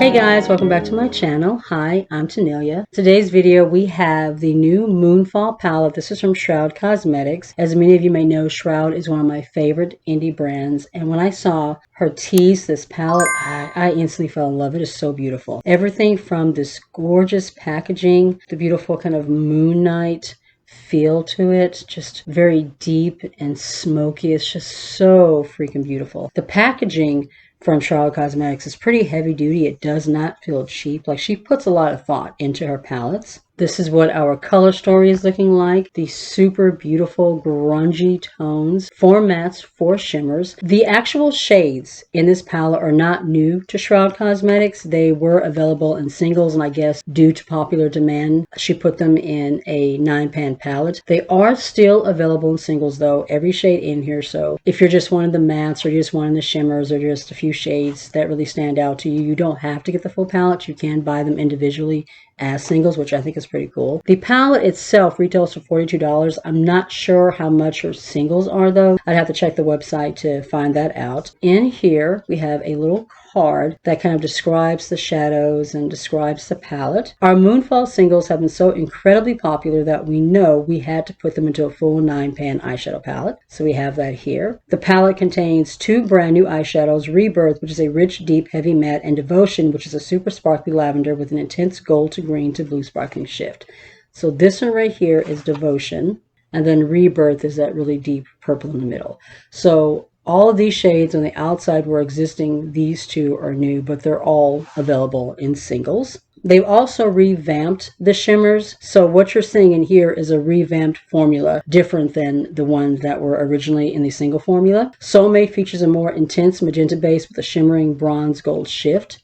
Hey guys, welcome back to my channel. Hi, I'm Tanealia. Today's video we have the new Moonfall palette. This is from Shroud Cosmetics. As many of you may know, Shroud is one of my favorite indie brands, and when I saw her tease this palette, I instantly fell in love. It is so beautiful. Everything from this gorgeous packaging, the beautiful kind of moon night feel to it, just very deep and smoky. It's just so freaking beautiful. The packaging from Shroud Cosmetics is pretty heavy duty. It does not feel cheap. Like, she puts a lot of thought into her palettes. This is what our color story is looking like. These super beautiful grungy tones, 4 mattes, 4 shimmers. The actual shades in this palette are not new to Shroud Cosmetics. They were available in singles, and I guess due to popular demand, she put them in a 9-pan palette. They are still available in singles though, every shade in here. So if you're just wanting the mattes or you're just wanting the shimmers or just a few shades that really stand out to you, you don't have to get the full palette. You can buy them individually as singles, which I think is pretty cool. The palette itself retails for $42. I'm not sure how much her singles are though. I'd have to check the website to find that out. In here we have a little card that kind of describes the shadows and describes the palette. Our Moonfall singles have been so incredibly popular that we know we had to put them into a full 9-pan eyeshadow palette. So we have that here. The palette contains 2 brand new eyeshadows, Rebirth, which is a rich, deep, heavy matte, and Devotion, which is a super sparkly lavender with an intense gold to green to blue sparkling shift. So this one right here is Devotion, and then Rebirth is that really deep purple in the middle. So all of these shades on the outside were existing. These 2 are new, but they're all available in singles. They've also revamped the shimmers. So what you're seeing in here is a revamped formula, different than the ones that were originally in the single formula. Soulmate features a more intense magenta base with a shimmering bronze gold shift.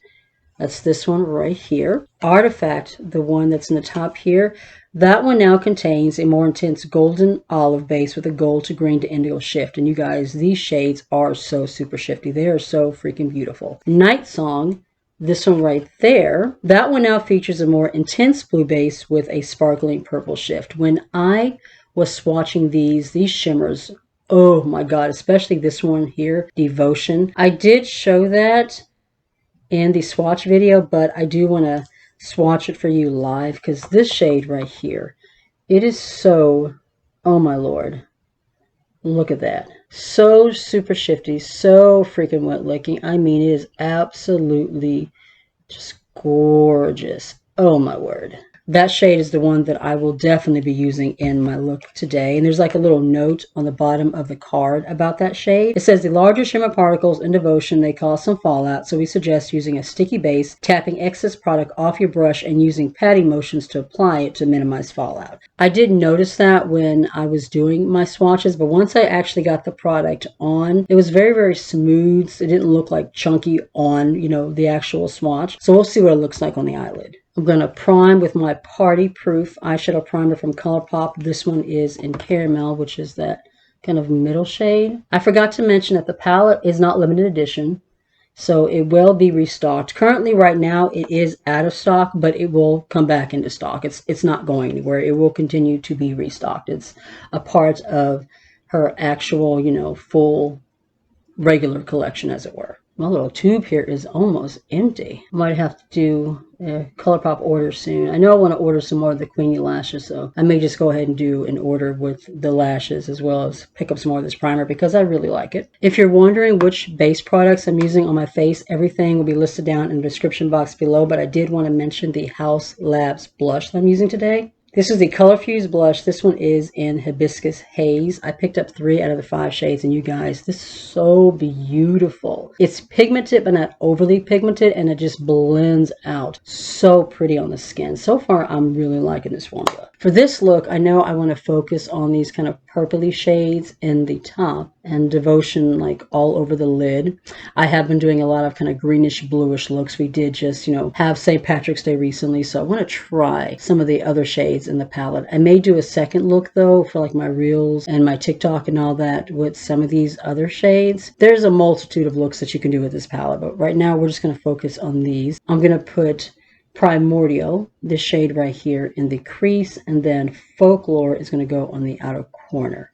That's this one right here. Artifact, the one that's in the top here, that one now contains a more intense golden olive base with a gold to green to indigo shift. And you guys, these shades are so super shifty. They are so freaking beautiful. Night Song, this one right there, that one now features a more intense blue base with a sparkling purple shift. When I was swatching these shimmers, oh my god, especially this one here, Devotion. I did show that in the swatch video, but I do want to swatch it for you live because this shade right here, it is so, oh my lord, look at that. So super shifty, so freaking wet looking. I mean, it is absolutely just gorgeous. Oh my word. That shade is the one that I will definitely be using in my look today. And there's like a little note on the bottom of the card about that shade. It says the larger shimmer particles in Devotion, they cause some fallout. So we suggest using a sticky base, tapping excess product off your brush and using patting motions to apply it to minimize fallout. I did notice that when I was doing my swatches, but once I actually got the product on, it was very, very smooth. It didn't look like chunky on, you know, the actual swatch. So we'll see what it looks like on the eyelid. I'm going to prime with my Party Proof eyeshadow primer from Colourpop. This one is in Caramel, which is that kind of middle shade. I forgot to mention that the palette is not limited edition, so it will be restocked. Currently, right now, it is out of stock, but it will come back into stock. It's not going anywhere. It will continue to be restocked. It's a part of her actual, you know, full regular collection, as it were. My little tube here is almost empty. Might have to do a Colourpop order soon. I know I want to order some more of the Queenie lashes, so I may just go ahead and do an order with the lashes as well as pick up some more of this primer because I really like it. If you're wondering which base products I'm using on my face, everything will be listed down in the description box below, but I did want to mention the Haus Labs blush that I'm using today. This is the Color Fuse blush. This one is in Hibiscus Haze. I picked up 3 out of the 5 shades, and you guys, this is so beautiful. It's pigmented, but not overly pigmented, and it just blends out so pretty on the skin. So far, I'm really liking this formula. For this look, I know I want to focus on these kind of purpley shades in the top and Devotion like all over the lid. I have been doing a lot of kind of greenish bluish looks. We did just, you know, have St. Patrick's Day recently, so I want to try some of the other shades in the palette. I may do a second look though for like my reels and my TikTok and all that with some of these other shades. There's a multitude of looks that you can do with this palette, but right now we're just going to focus on these. I'm going to put Primordial, this shade right here, in the crease, and then Folklore is going to go on the outer corner.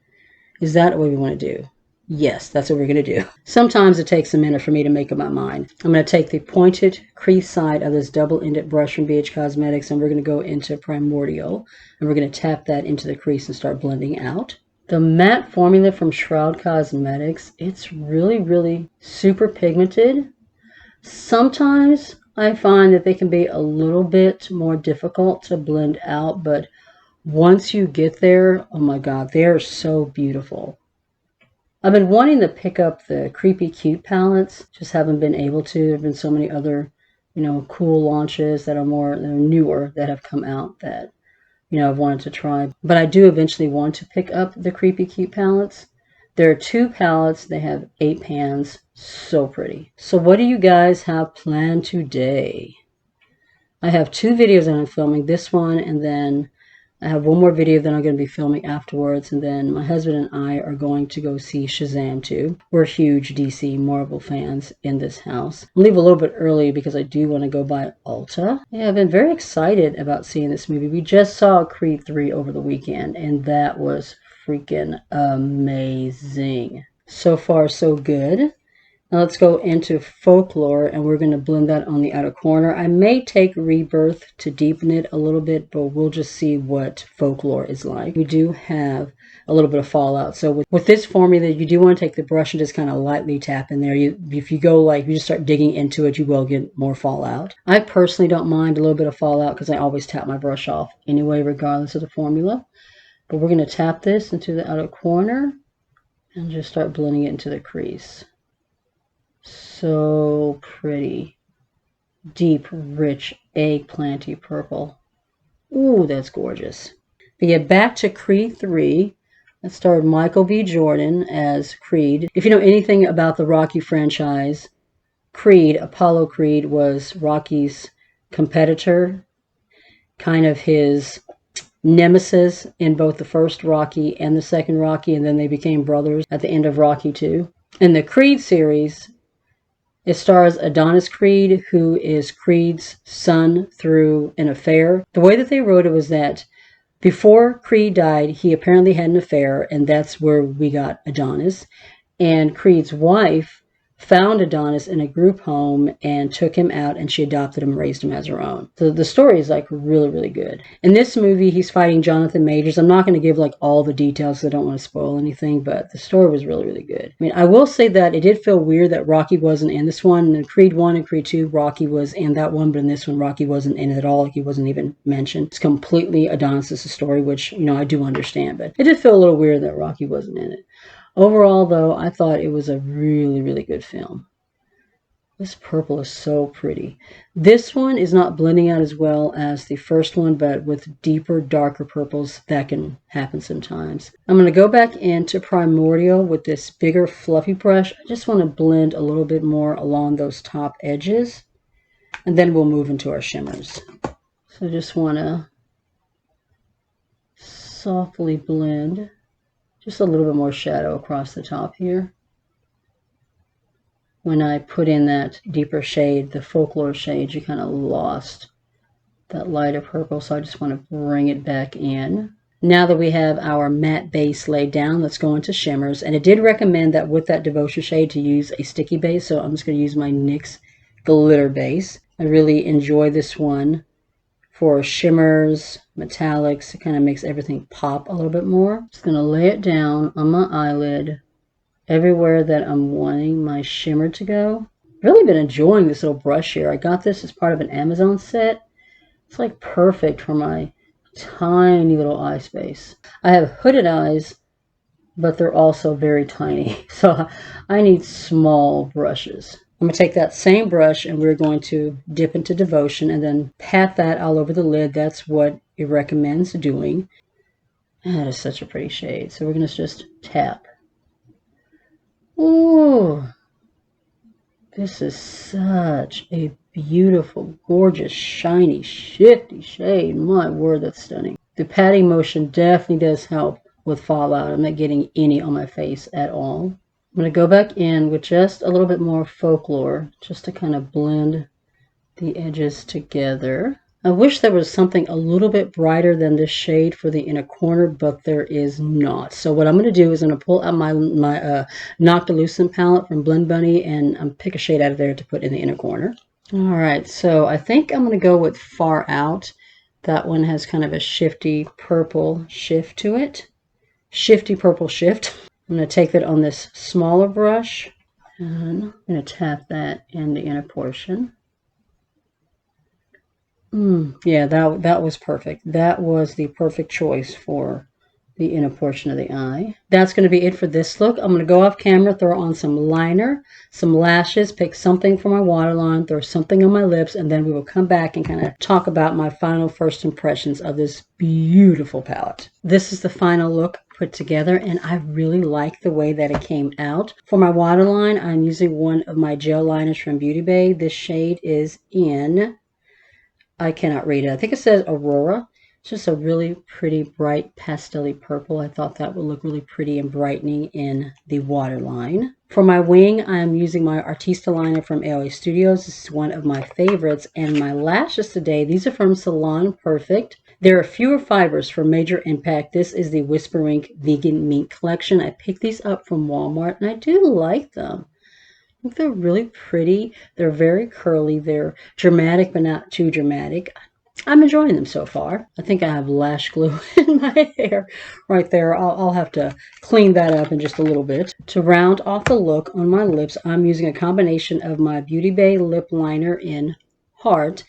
Is that what we want to do? Yes, that's what we're going to do. Sometimes it takes a minute for me to make up my mind. I'm going to take the pointed crease side of this double-ended brush from BH Cosmetics, and we're going to go into Primordial, and we're going to tap that into the crease and start blending out. The matte formula from Shroud Cosmetics, it's really, really super pigmented. Sometimes I find that they can be a little bit more difficult to blend out, but once you get there, oh my God, they're so beautiful. I've been wanting to pick up the Creepy Cute palettes, just haven't been able to. There have been so many other, cool launches that are newer that have come out that, I've wanted to try. But I do eventually want to pick up the Creepy Cute palettes. There are 2 palettes. They have 8 pans. So pretty. So what do you guys have planned today? I have 2 videos that I'm filming. This one, and then I have one more video that I'm going to be filming afterwards, and then my husband and I are going to go see Shazam 2. We're huge DC Marvel fans in this house. I'll leave a little bit early because I do want to go by Ulta. Yeah, I've been very excited about seeing this movie. We just saw Creed 3 over the weekend, and that was freaking amazing. So far, so good. Now let's go into Folklore, and we're going to blend that on the outer corner. I may take Rebirth to deepen it a little bit, but we'll just see what Folklore is like. We do have a little bit of fallout. So with this formula, you do want to take the brush and just kind of lightly tap in there. If you go you just start digging into it, you will get more fallout. I personally don't mind a little bit of fallout because I always tap my brush off anyway, regardless of the formula. But we're going to tap this into the outer corner and just start blending it into the crease. So pretty. Deep, rich, eggplanty purple. Ooh, that's gorgeous. We get back to Creed 3. That starred Michael B. Jordan as Creed. If you know anything about the Rocky franchise, Apollo Creed was Rocky's competitor, kind of his nemesis in both the first Rocky and the second Rocky, and then they became brothers at the end of Rocky 2. In the Creed series, it stars Adonis Creed, who is Creed's son through an affair. The way that they wrote it was that before Creed died, he apparently had an affair, and that's where we got Adonis. And Creed's wife found Adonis in a group home and took him out, and she adopted him and raised him as her own. So the story is really, really good. In this movie, he's fighting Jonathan Majors. I'm not going to give all the details because I don't want to spoil anything, but the story was really, really good. I mean, I will say that it did feel weird that Rocky wasn't in this one. In Creed 1 and Creed 2, Rocky was in that one, but in this one, Rocky wasn't in it at all. He wasn't even mentioned. It's completely Adonis' story, which, I do understand, but it did feel a little weird that Rocky wasn't in it. Overall, though, I thought it was a really, really good film. This purple is so pretty. This one is not blending out as well as the first one, but with deeper, darker purples, that can happen sometimes. I'm going to go back into Primordial with this bigger, fluffy brush. I just want to blend a little bit more along those top edges, and then we'll move into our shimmers. So just want to softly blend. Just a little bit more shadow across the top here. When I put in that deeper shade, the Folklore shade, you kind of lost that lighter purple, so I just want to bring it back in. Now that we have our matte base laid down, let's go into shimmers. And it did recommend that with that Devotion shade to use a sticky base, so I'm just going to use my NYX Glitter Base. I really enjoy this one for shimmers, metallics. It kind of makes everything pop a little bit more. Just going to lay it down on my eyelid everywhere that I'm wanting my shimmer to go. Really been enjoying this little brush here. I got this as part of an Amazon set. It's perfect for my tiny little eye space. I have hooded eyes, but they're also very tiny. So I need small brushes. I'm going to take that same brush and we're going to dip into Devotion and then pat that all over the lid. That's what it recommends doing. That is such a pretty shade. So we're going to just tap. Ooh, this is such a beautiful, gorgeous, shiny, shifty shade. My word, that's stunning. The patting motion definitely does help with fallout. I'm not getting any on my face at all. I'm going to go back in with just a little bit more Folklore, just to kind of blend the edges together. I wish there was something a little bit brighter than this shade for the inner corner, but there is not. So what I'm going to do is I'm going to pull out my Noctilucent palette from Blend Bunny and pick a shade out of there to put in the inner corner. All right, so I think I'm going to go with Far Out. That one has kind of a shifty purple shift to it. Shifty purple shift. I'm going to take that on this smaller brush, and I'm going to tap that in the inner portion. Yeah, that was perfect. That was the perfect choice for the inner portion of the eye. That's going to be it for this look. I'm going to go off camera, throw on some liner, some lashes, pick something for my waterline, throw something on my lips, and then we will come back and kind of talk about my final first impressions of this beautiful palette. This is the final look put together, and I really like the way that it came out. For my waterline, I'm using one of my gel liners from Beauty Bay. This shade is in... I cannot read it. I think it says Aurora. It's just a really pretty, bright, pastel-y purple. I thought that would look really pretty and brightening in the waterline. For my wing, I'm using my Artista liner from AOA Studios. This is one of my favorites. And my lashes today, these are from Salon Perfect. There are fewer fibers for major impact. This is the Wisper Ink Vegan Mink Collection. I picked these up from Walmart, and I do like them. I think they're really pretty. They're very curly. They're dramatic, but not too dramatic. I'm enjoying them so far. I think I have lash glue in my hair right there. I'll have to clean that up in just a little bit. To round off the look on my lips, I'm using a combination of my Beauty Bay lip liner in Heart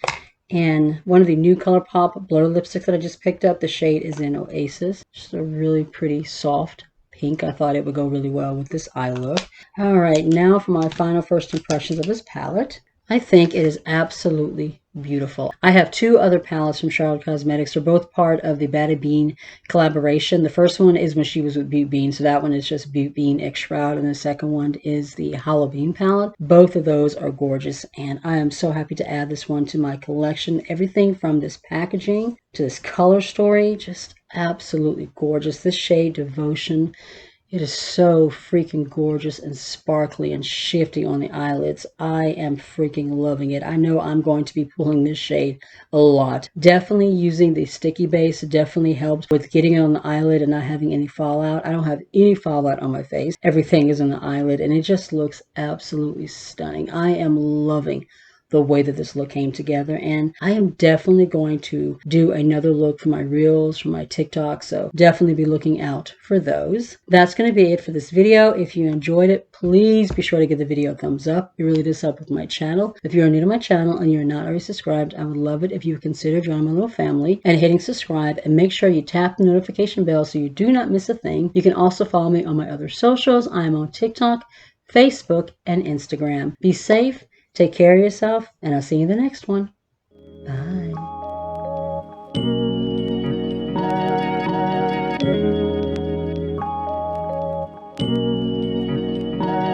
and one of the new Colourpop blur lipsticks that I just picked up. The shade is in Oasis. Just a really pretty soft pink. I thought it would go really well with this eye look. All right, now for my final first impressions of this palette. I think it is absolutely beautiful. I have two other palettes from Shroud Cosmetics. They're both part of the Bada Bean collaboration. The first one is when she was with Butte Bean, so that one is just Butte Bean X Shroud, and the second one is the Hollow Bean palette. Both of those are gorgeous, and I am so happy to add this one to my collection. Everything from this packaging to this color story, just absolutely gorgeous. This shade, Devotion, it is so freaking gorgeous and sparkly and shifty on the eyelids. I am freaking loving it. I know I'm going to be pulling this shade a lot. Definitely using the sticky base definitely helps with getting it on the eyelid and not having any fallout. I don't have any fallout on my face. Everything is on the eyelid, and it just looks absolutely stunning. I am loving the way that this look came together, and I am definitely going to do another look for my reels, for my TikTok, so definitely be looking out for those. That's going to be it for this video. If you enjoyed it, please be sure to give the video a thumbs up. It really does help with my channel. If you're new to my channel and you're not already subscribed, I would love it if you would consider joining my little family and hitting subscribe, and make sure you tap the notification bell so you do not miss a thing. You can also follow me on my other socials. I am on TikTok, Facebook, and Instagram. Be safe. Take care of yourself, and I'll see you in the next one. Bye.